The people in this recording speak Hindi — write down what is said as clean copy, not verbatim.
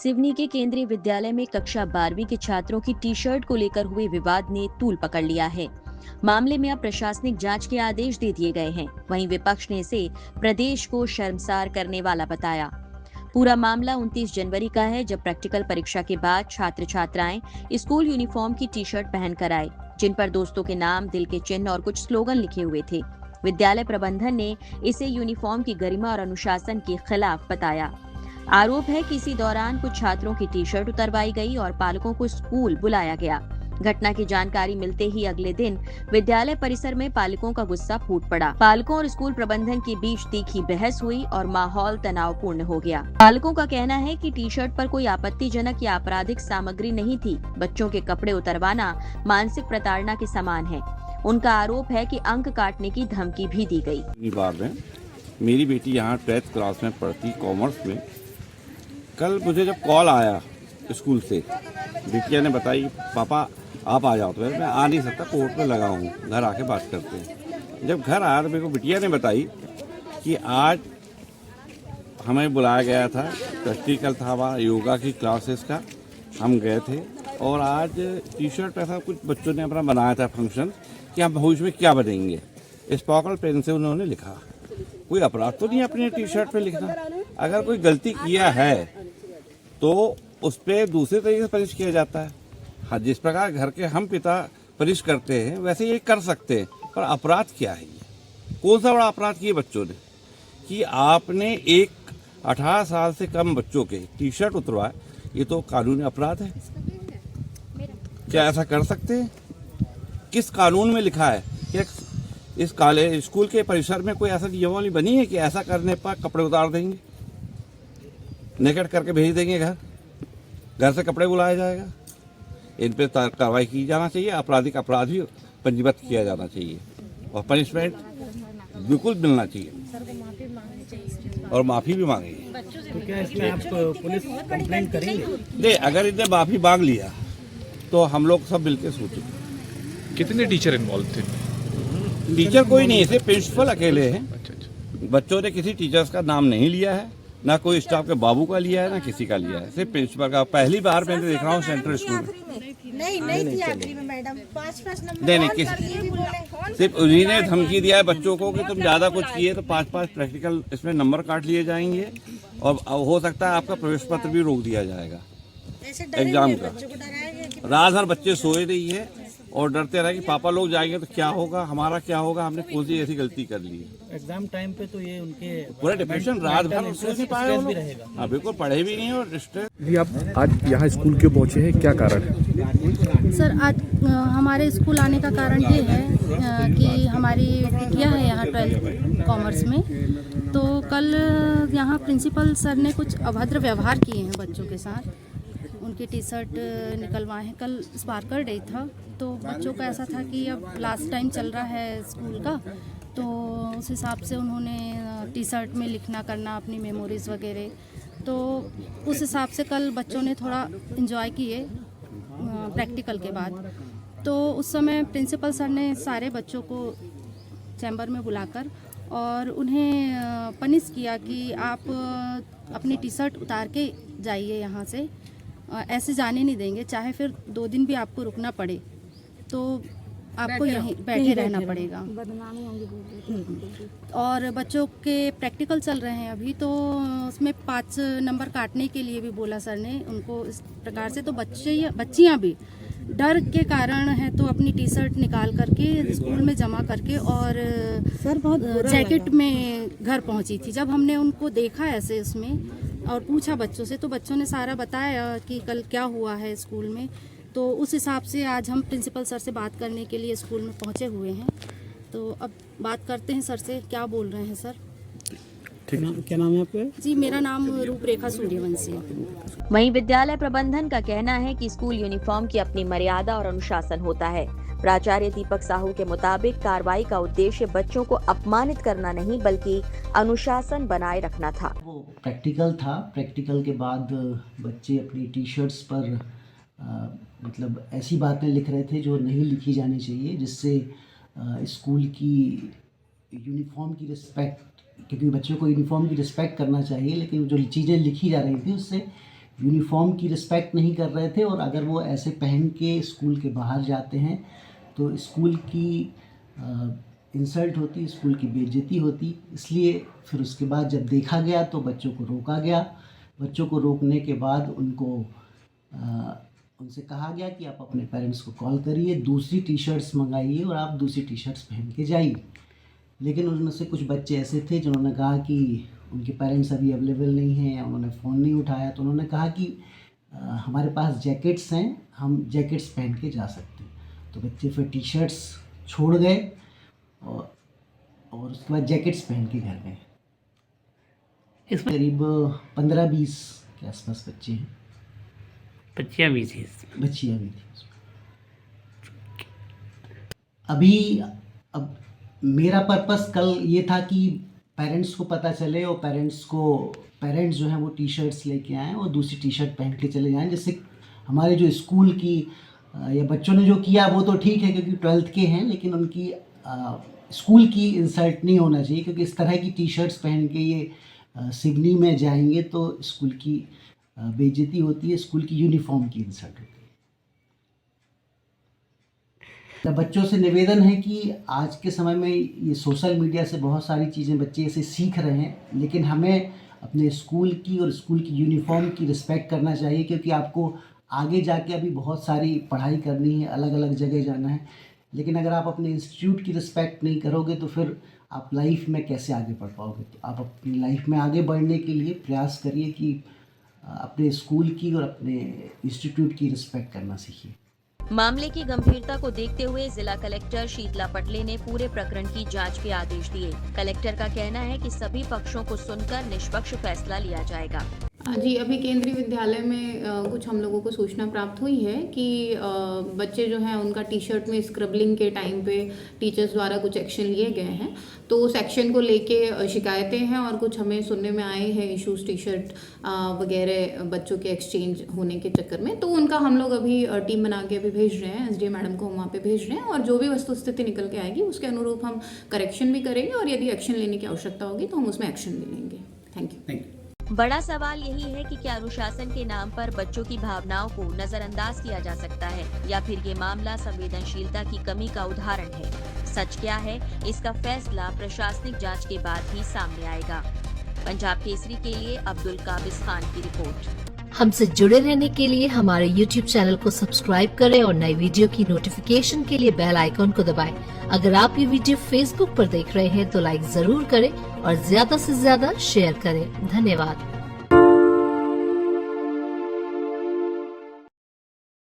सिवनी के केंद्रीय विद्यालय में कक्षा 12वीं के छात्रों की टी शर्ट को लेकर हुए विवाद ने तूल पकड़ लिया है। मामले में अब प्रशासनिक जांच के आदेश दे दिए गए हैं। वहीं विपक्ष ने इसे प्रदेश को शर्मसार करने वाला बताया। पूरा मामला 29 जनवरी का है, जब प्रैक्टिकल परीक्षा के बाद छात्र छात्राएं स्कूल यूनिफॉर्म की टी शर्ट पहनकर आए, जिन पर दोस्तों के नाम, दिल के चिन्ह और कुछ स्लोगन लिखे हुए थे। विद्यालय प्रबंधन ने इसे यूनिफॉर्म की गरिमा और अनुशासन के खिलाफ बताया। आरोप है कि इसी दौरान कुछ छात्रों की टी शर्ट उतरवाई गई और पालकों को स्कूल बुलाया गया। घटना की जानकारी मिलते ही अगले दिन विद्यालय परिसर में पालकों का गुस्सा फूट पड़ा। पालकों और स्कूल प्रबंधन के बीच तीखी बहस हुई और माहौल तनावपूर्ण हो गया। पालकों का कहना है कि टी शर्ट पर कोई आपत्तिजनक या आपराधिक सामग्री नहीं थी। बच्चों के कपड़े उतरवाना मानसिक प्रताड़ना के समान है। उनका आरोप है कि अंक काटने की धमकी भी दी गई। मेरी बेटी यहाँ 12th क्लास में पढ़ती, कॉमर्स में। कल मुझे जब कॉल आया स्कूल से, बिटिया ने बताई पापा आप आ जाओ, तो मैं आ नहीं सकता, कोर्ट में लगा हूँ, घर आके बात करते हैं। जब घर आया तो मेरे को बिटिया ने बताई कि आज हमें बुलाया गया था, प्रैक्टिकल था वहाँ योगा की क्लासेस का, हम गए थे और आज टी शर्ट पे था, कुछ बच्चों ने अपना बनाया था फंक्शन कि हम भविष्य में क्या बनेंगे। स्पार्कल पेन से उन्होंने लिखा। कोई अपराध तो नहीं अपनी टी शर्ट पे लिखना। अगर कोई गलती किया है तो उस पर दूसरे तरीके से पनिश किया जाता है। हाँ, जिस प्रकार घर के हम पिता पनिश करते हैं वैसे ये कर सकते हैं, पर अपराध क्या है? ये कौन सा बड़ा अपराध किया बच्चों ने कि आपने एक 18 साल से कम बच्चों के टी शर्ट उतरवाए? ये तो कानूनी अपराध है। क्या ऐसा कर सकते हैं? किस कानून में लिखा है कि इस कॉलेज स्कूल के परिसर में कोई ऐसा नियमावली बनी है कि ऐसा करने पर कपड़े उतार देंगे, नेकेट करके भेज देंगे, घर से कपड़े बुलाया जाएगा? इन पे कार्रवाई की जाना चाहिए। आपराधिक अपराध भी पंजीबद्ध किया जाना चाहिए और पनिशमेंट बिल्कुल मिलना चाहिए और माफ़ी भी मांगेंगे। तो क्या इसमें आप पुलिस कंप्लेंट करेंगे? नहीं, अगर इन्हें माफ़ी मांग लिया तो हम लोग सब मिलकर सोचेंगे। कितने टीचर इन्वॉल्व थे? टीचर कोई नहीं, सिर्फ प्रिंसिपल अकेले हैं। अच्छा। बच्चों ने किसी टीचर्स का नाम नहीं लिया है, ना कोई स्टाफ के बाबू का लिया है, ना किसी का लिया है, सिर्फ प्रिंसिपल का। पहली बार मैंने देख रहा हूँ सेंट्रल स्कूल में। नहीं थी आखिरी में मैडम, 5 नंबर नहीं किसी, सिर्फ उन्हीं ने धमकी दिया है बच्चों को कि तुम ज्यादा कुछ किए तो 5 प्रैक्टिकल इसमें नंबर काट लिए जाएंगे और हो सकता है आपका प्रवेश पत्र भी रोक दिया जाएगा एग्जाम का। रात भर बच्चे सोए नहीं है और डरते रहे कि पापा लोग जाएंगे तो क्या होगा, हमारा क्या होगा, हमने कौन सी ऐसी गलती कर ली है। एग्जाम टाइम पे तो ये उनके पूरा डिप्रेशन, रात भर सो नहीं पाए भी रहेगा। हाँ, बिल्कुल पढ़े भी नहीं और स्ट्रेस। जी, आप आज यहाँ स्कूल क्यों पहुँचे हैं, क्या कारण है? सर, आज हमारे स्कूल आने का कारण ये है कि हमारी बिटिया है यहाँ 12th कॉमर्स में। तो कल यहाँ प्रिंसिपल सर ने कुछ अभद्र व्यवहार किए हैं बच्चों के साथ। उनकी टी शर्ट निकलवाए हैं। कल स्पार्कल डे था तो बच्चों का ऐसा था कि अब लास्ट टाइम चल रहा है स्कूल का, तो उस हिसाब से उन्होंने टी शर्ट में लिखना करना अपनी मेमोरीज़ वगैरह, तो उस हिसाब से कल बच्चों ने थोड़ा इन्जॉय किए प्रैक्टिकल के बाद। तो उस समय प्रिंसिपल सर ने सारे बच्चों को चैम्बर में बुलाकर और उन्हें पनिश किया कि आप अपनी टी शर्ट उतार के जाइए यहाँ से, ऐसे जाने नहीं देंगे, चाहे फिर 2 दिन भी आपको रुकना पड़े तो आपको यहीं बैठे रहना पड़ेगा। और बच्चों के प्रैक्टिकल चल रहे हैं अभी, तो उसमें 5 नंबर काटने के लिए भी बोला सर ने उनको इस प्रकार से। तो बच्चियाँ भी डर के कारण है तो अपनी टी शर्ट निकाल करके स्कूल में जमा करके और सर बहुत जैकेट में घर पहुंची थी। जब हमने उनको देखा ऐसे उसमें और पूछा बच्चों से, तो बच्चों ने सारा बताया कि कल क्या हुआ है स्कूल में। तो उस हिसाब से आज हम प्रिंसिपल सर से बात करने के लिए स्कूल में पहुंचे हुए हैं। तो अब बात करते हैं सर से, क्या बोल रहे हैं सर। क्या नाम है आपका? जी, मेरा नाम रूपरेखा सूर्यवंशी है। वहीं विद्यालय प्रबंधन का कहना है कि स्कूल यूनिफॉर्म की अपनी मर्यादा और अनुशासन होता है। प्राचार्य दीपक साहू के मुताबिक कार्रवाई का उद्देश्य बच्चों को अपमानित करना नहीं बल्कि अनुशासन बनाए रखना था। वो प्रैक्टिकल था, प्रैक्टिकल के बाद बच्चे अपनी टी शर्ट्स पर मतलब ऐसी बातें लिख रहे थे जो नहीं लिखी जानी चाहिए, जिससे स्कूल की यूनिफॉर्म की रिस्पेक्ट, क्योंकि बच्चों को यूनिफॉर्म की रिस्पेक्ट करना चाहिए, लेकिन जो चीज़ें लिखी जा रही थी उससे यूनिफॉर्म की रिस्पेक्ट नहीं कर रहे थे, और अगर वो ऐसे पहन के स्कूल के बाहर जाते हैं तो स्कूल की इंसल्ट होती, स्कूल की बेइज्जती होती। इसलिए फिर उसके बाद जब देखा गया तो बच्चों को रोका गया। बच्चों को रोकने के बाद उनसे कहा गया कि आप अपने पेरेंट्स को कॉल करिए, दूसरी टी शर्ट्स मंगाइए और आप दूसरी टी शर्ट्स पहन के जाइए। लेकिन उनमें से कुछ बच्चे ऐसे थे जिन्होंने कहा कि उनके पेरेंट्स अभी अवेलेबल नहीं हैं या उन्होंने फ़ोन नहीं उठाया, तो उन्होंने कहा कि हमारे पास जैकेट्स हैं, हम जैकेट्स पहन के जा सकते हैं। तो बच्चे फिर टी शर्ट्स छोड़ गए और उसके बाद जैकेट्स पहन के घर गए। इसमें करीब 15-20 के आसपास बच्चे हैं। बच्चियाँ भी थी। अब मेरा पर्पस कल ये था कि पेरेंट्स को पता चले और पेरेंट्स जो हैं वो टी शर्ट्स लेके आएँ और दूसरी टी शर्ट पहन के चले जाएँ, जिससे हमारे जो स्कूल की या बच्चों ने जो किया वो तो ठीक है क्योंकि 12th के हैं, लेकिन उनकी स्कूल की इंसल्ट नहीं होना चाहिए, क्योंकि इस तरह की टी शर्ट्स पहन के ये सिवनी में जाएंगे तो स्कूल की बेइज्जती होती है, स्कूल की यूनिफॉर्म की इंसल्ट होती है। बच्चों से निवेदन है कि आज के समय में ये सोशल मीडिया से बहुत सारी चीज़ें बच्चे ऐसे सीख रहे हैं, लेकिन हमें अपने स्कूल की और स्कूल की यूनिफॉर्म की रिस्पेक्ट करना चाहिए, क्योंकि आपको आगे जाके अभी बहुत सारी पढ़ाई करनी है, अलग अलग जगह जाना है। लेकिन अगर आप अपने इंस्टीट्यूट की रिस्पेक्ट नहीं करोगे तो फिर आप लाइफ में कैसे आगे बढ़ पाओगे। तो आप अपनी लाइफ में आगे बढ़ने के लिए प्रयास करिए कि अपने स्कूल की और अपने इंस्टीट्यूट की रिस्पेक्ट करना सीखिए। मामले की गंभीरता को देखते हुए जिला कलेक्टर शीतला पटले ने पूरे प्रकरण की जांच के आदेश दिए। कलेक्टर का कहना है कि सभी पक्षों को सुनकर निष्पक्ष फैसला लिया जाएगा। जी, अभी केंद्रीय विद्यालय में कुछ हम लोगों को सूचना प्राप्त हुई है कि बच्चे जो हैं उनका टी शर्ट में स्क्रबलिंग के टाइम पे टीचर्स द्वारा कुछ एक्शन लिए गए हैं, तो उस एक्शन को लेके शिकायतें हैं और कुछ हमें सुनने में आए हैं इश्यूज टी शर्ट वगैरह बच्चों के एक्सचेंज होने के चक्कर में। तो उनका हम लोग अभी टीम बना के अभी भेज रहे हैं, SDM मैडम को हम वहाँ पे भेज रहे हैं और जो भी वस्तुस्थिति निकल के आएगी उसके अनुरूप हम करेक्शन भी करेंगे और यदि एक्शन लेने की आवश्यकता होगी तो हम उसमें एक्शन भी लेंगे। Thank you. बड़ा सवाल यही है कि क्या अनुशासन के नाम पर बच्चों की भावनाओं को नजरअंदाज किया जा सकता है या फिर ये मामला संवेदनशीलता की कमी का उदाहरण है। सच क्या है, इसका फैसला प्रशासनिक जांच के बाद ही सामने आएगा। पंजाब केसरी के लिए अब्दुल काबिज खान की रिपोर्ट। हमसे जुड़े रहने के लिए हमारे YouTube चैनल को सब्सक्राइब करें और नई वीडियो की नोटिफिकेशन के लिए बेल आइकॉन को दबाएं। अगर आप ये वीडियो Facebook पर देख रहे हैं तो लाइक जरूर करें और ज्यादा से ज्यादा शेयर करें। धन्यवाद।